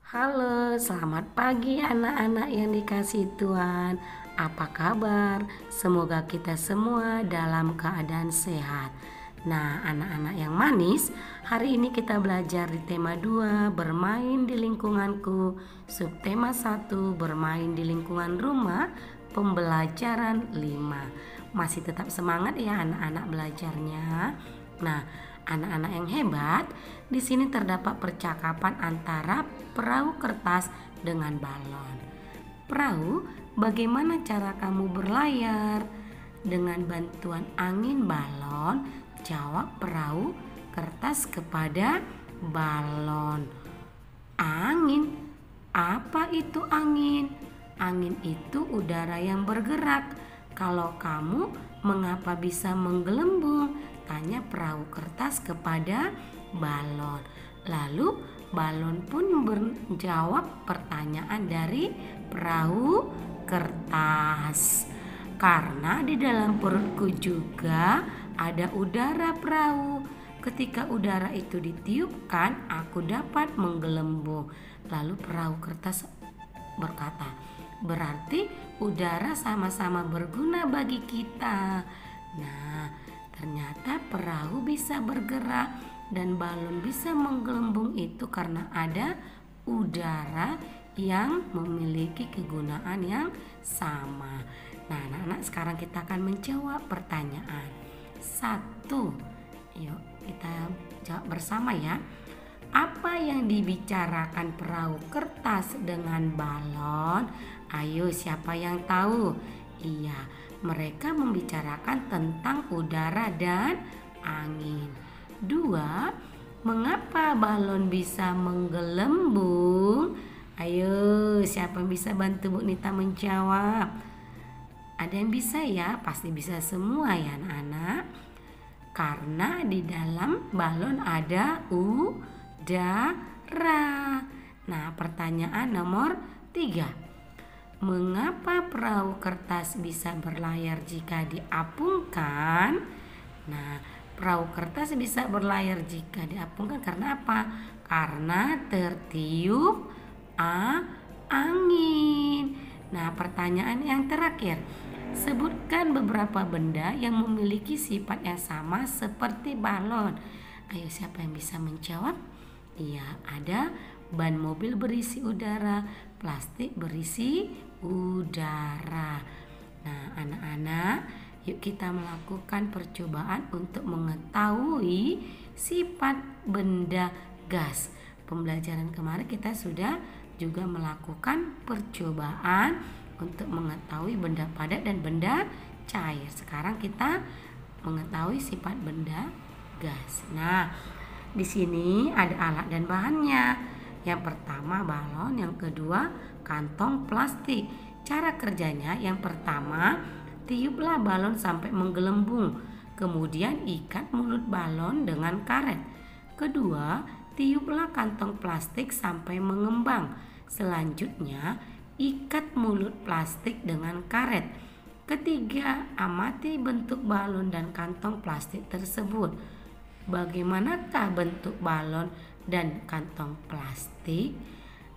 Halo, selamat pagi anak-anak yang dikasihi Tuhan. Apa kabar? Semoga kita semua dalam keadaan sehat. Nah, anak-anak yang manis, hari ini kita belajar di tema 2, bermain di lingkunganku. Subtema 1, bermain di lingkungan rumah. Pembelajaran 5. Masih tetap semangat ya anak-anak belajarnya. Nah, anak-anak yang hebat, di sini terdapat percakapan antara perahu kertas dengan balon. Perahu, bagaimana cara kamu berlayar? Dengan bantuan angin balon, jawab perahu kertas kepada balon. Angin, apa itu angin? Angin itu udara yang bergerak. Kalau kamu, mengapa bisa menggelembung? Tanya perahu kertas kepada balon. Lalu balon pun menjawab pertanyaan dari perahu kertas. Karena di dalam perutku juga ada udara perahu. Ketika udara itu ditiupkan, aku dapat menggelembung. Lalu perahu kertas berkata, berarti udara sama-sama berguna bagi kita. Nah, ternyata perahu bisa bergerak dan balon bisa menggelembung itu karena ada udara yang memiliki kegunaan yang sama. Nah, anak-anak, sekarang kita akan menjawab pertanyaan. 1. Yuk, kita jawab bersama ya. Apa yang dibicarakan perahu kertas dengan balon? Ayo, siapa yang tahu? Iya, mereka membicarakan tentang udara dan angin. 2. Mengapa balon bisa menggelembung? Ayo, siapa yang bisa bantu Bu Nita menjawab? Ada yang bisa ya? Pasti bisa semua ya anak-anak. Karena di dalam balon ada udara. Nah, pertanyaan nomor 3. Mengapa perahu kertas bisa berlayar jika diapungkan? Nah, perahu kertas bisa berlayar jika diapungkan karena apa? Karena tertiup angin. Nah, pertanyaan yang terakhir. Sebutkan beberapa benda yang memiliki sifat yang sama seperti balon. Ayo, siapa yang bisa menjawab? Iya, ada ban mobil berisi udara, plastik berisi udara. Nah, anak-anak, yuk kita melakukan percobaan untuk mengetahui sifat benda gas. Pembelajaran kemarin kita sudah juga melakukan percobaan untuk mengetahui benda padat dan benda cair. Sekarang kita mengetahui sifat benda gas. Nah, di sini ada alat dan bahannya. Yang pertama balon, yang kedua kantong plastik. Cara kerjanya, yang pertama, tiuplah balon sampai menggelembung. Kemudian ikat mulut balon dengan karet. Kedua, tiuplah kantong plastik sampai mengembang. Selanjutnya, ikat mulut plastik dengan karet. Ketiga, amati bentuk balon dan kantong plastik tersebut. Bagaimanakah bentuk balon dan kantong plastik?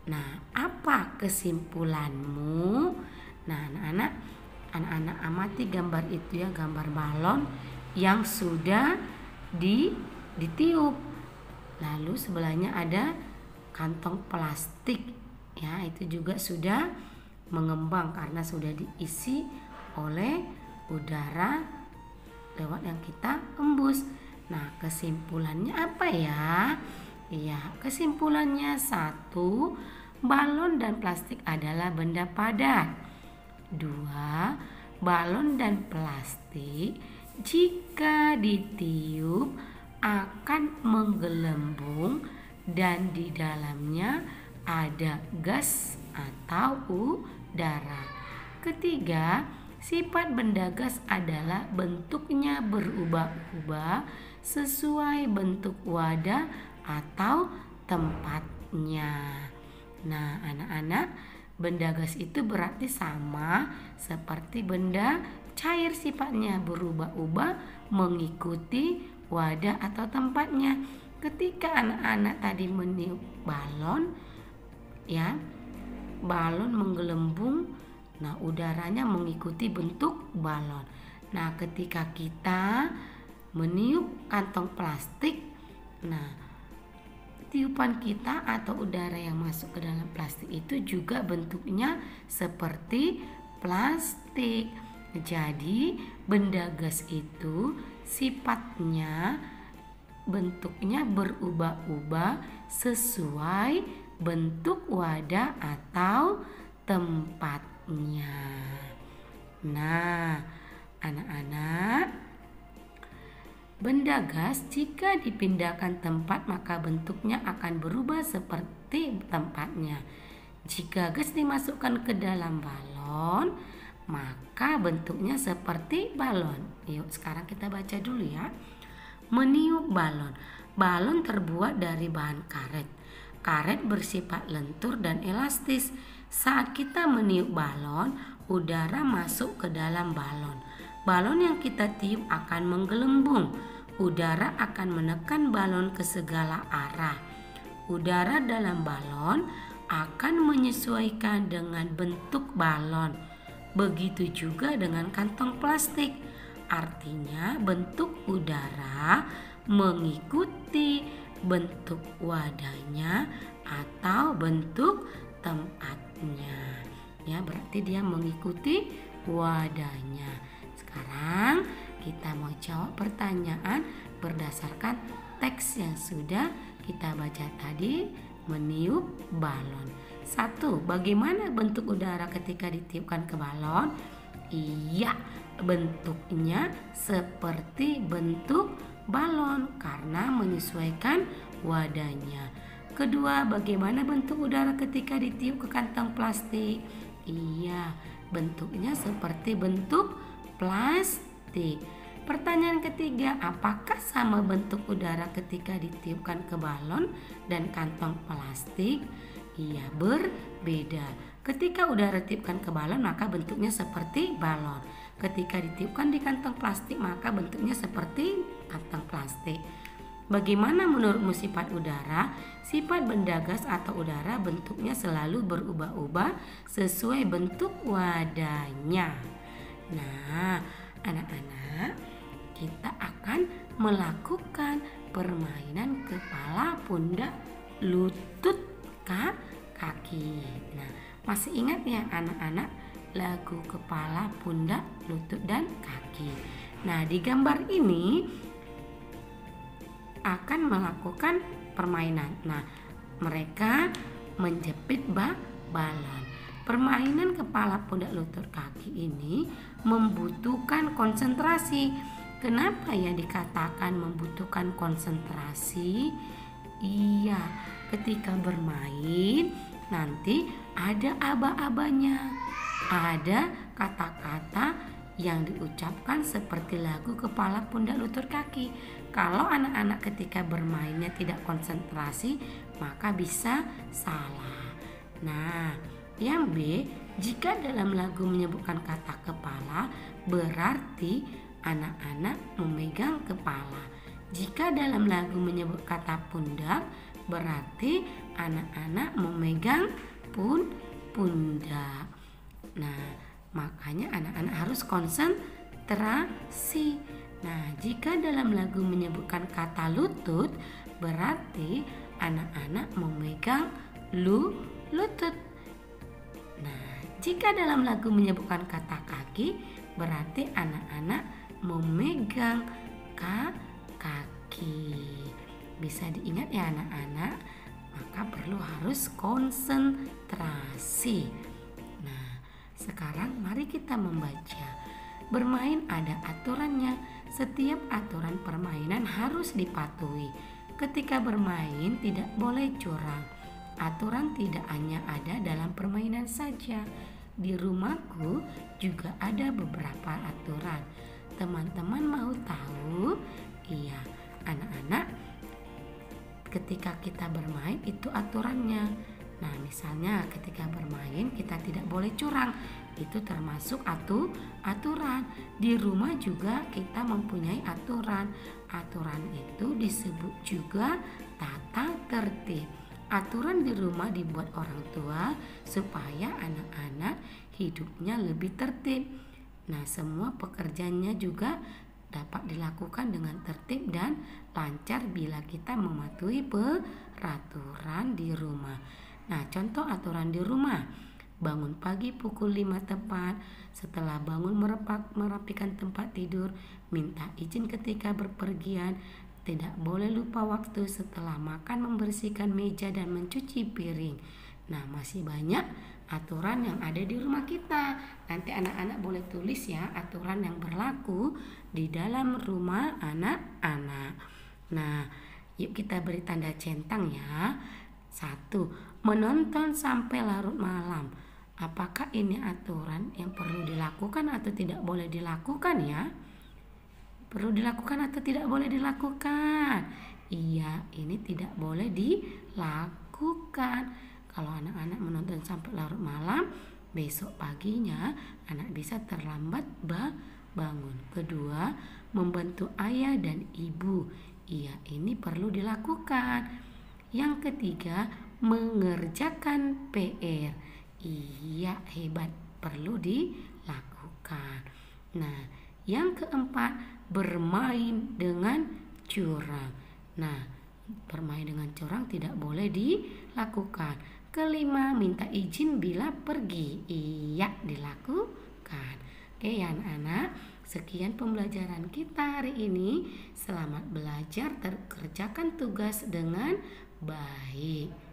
Nah, apa kesimpulanmu? Nah, anak-anak amati gambar itu ya, gambar balon yang sudah ditiup. Lalu sebelahnya ada kantong plastik. Ya, itu juga sudah mengembang karena sudah diisi oleh udara lewat yang kita embus. Nah, kesimpulannya apa ya? Iya, kesimpulannya 1, balon dan plastik adalah benda padat. 2, balon dan plastik jika ditiup akan menggelembung dan di dalamnya ada gas atau udara. Ketiga, sifat benda gas adalah bentuknya berubah-ubah sesuai bentuk wadah atau tempatnya. Nah, anak-anak, benda gas itu berarti sama seperti benda cair, sifatnya berubah-ubah mengikuti wadah atau tempatnya. Ketika anak-anak tadi meniup balon, ya. Balon menggelembung, nah udaranya mengikuti bentuk balon. Nah, ketika kita meniup kantong plastik, nah tiupan kita atau udara yang masuk ke dalam plastik itu juga bentuknya seperti plastik. Jadi benda gas itu sifatnya bentuknya berubah-ubah sesuai bentuk wadah atau tempatnya. Nah, anak-anak, benda gas jika dipindahkan tempat maka bentuknya akan berubah seperti tempatnya. Jika gas dimasukkan ke dalam balon, maka bentuknya seperti balon. Yuk, sekarang kita baca dulu ya. Meniup balon. Balon terbuat dari bahan karet. Karet bersifat lentur dan elastis. Saat kita meniup balon, udara masuk ke dalam balon. Balon yang kita tiup akan menggelembung. Udara akan menekan balon ke segala arah. Udara dalam balon akan menyesuaikan dengan bentuk balon. Begitu juga dengan kantong plastik. Artinya bentuk udara mengikuti bentuk wadahnya atau bentuk tempatnya. Ya, berarti dia mengikuti wadahnya. Sekarang kita mau jawab pertanyaan berdasarkan teks yang sudah kita baca tadi, meniup balon. 1. Bagaimana bentuk udara ketika ditiupkan ke balon? Iya, bentuknya seperti bentuk balon karena menyesuaikan wadahnya. Kedua, bagaimana bentuk udara ketika ditiup ke kantong plastik? Iya, bentuknya seperti bentuk plastik. Pertanyaan ketiga, apakah sama bentuk udara ketika ditiupkan ke balon dan kantong plastik? Iya, berbeda. Ketika udara ditiupkan ke balon maka bentuknya seperti balon. Ketika ditiupkan di kantong plastik maka bentuknya seperti kantong plastik. Bagaimana menurutmu sifat udara? Sifat benda gas atau udara bentuknya selalu berubah-ubah sesuai bentuk wadahnya. Nah, anak-anak, kita akan melakukan permainan kepala, pundak, lutut, kaki. Nah, masih ingat ya anak-anak lagu kepala, pundak, lutut, dan kaki. Nah, di gambar ini akan melakukan permainan. Nah, mereka menjepit balon. Permainan kepala, pundak, lutut, kaki ini membutuhkan konsentrasi. Kenapa ya dikatakan membutuhkan konsentrasi? Iya, ketika bermain nanti ada aba-abanya. Ada kata-kata yang diucapkan seperti lagu kepala, pundak, lutut, kaki. Kalau anak-anak ketika bermainnya tidak konsentrasi, maka bisa salah. Nah, yang B, jika dalam lagu menyebutkan kata kepala, berarti anak-anak memegang kepala. Jika dalam lagu menyebut kata pundak, berarti anak-anak memegang pundak. Nah, makanya anak-anak harus konsentrasi. Nah, jika dalam lagu menyebutkan kata lutut, berarti anak-anak memegang lutut. Nah, jika dalam lagu menyebutkan kata kaki, berarti anak-anak memegang kaki. Bisa diingat ya anak-anak, maka perlu harus konsentrasi. Nah, sekarang mari kita membaca. Bermain ada aturannya. Setiap aturan permainan harus dipatuhi. Ketika bermain tidak boleh curang. Aturan tidak hanya ada dalam permainan saja. Di rumahku juga ada beberapa aturan. Teman-teman mau tahu? Iya, anak-anak, ketika kita bermain itu aturannya. Nah, misalnya ketika bermain kita tidak boleh curang. Itu termasuk aturan. Di rumah juga kita mempunyai aturan. Aturan itu disebut juga tata tertib. Aturan di rumah dibuat orang tua supaya anak-anak hidupnya lebih tertib. Nah, semua pekerjaannya juga dapat dilakukan dengan tertib dan lancar bila kita mematuhi peraturan di rumah. Nah, contoh aturan di rumah. Bangun pagi pukul 5 tepat. Setelah bangun merapikan tempat tidur. Minta izin ketika berpergian. Tidak boleh lupa waktu setelah makan membersihkan meja dan mencuci piring. Nah, masih banyak aturan yang ada di rumah kita. Nanti anak-anak boleh tulis ya aturan yang berlaku di dalam rumah anak-anak. Nah, yuk kita beri tanda centang ya. 1. Menonton sampai larut malam. Apakah ini aturan yang perlu dilakukan atau tidak boleh dilakukan ya? Perlu dilakukan atau tidak boleh dilakukan? Iya, ini tidak boleh dilakukan. Kalau anak-anak menonton sampai larut malam, besok paginya anak bisa terlambat bangun. Kedua, membantu ayah dan ibu. Iya, ini perlu dilakukan. Yang ketiga, mengerjakan PR. Iya, hebat, perlu dilakukan. Nah, yang keempat, bermain dengan curang. Nah, bermain dengan curang tidak boleh dilakukan. Kelima, minta izin bila pergi. Iya, dilakukan. Oke ya anak-anak, sekian pembelajaran kita hari ini. Selamat belajar, kerjakan tugas dengan baik.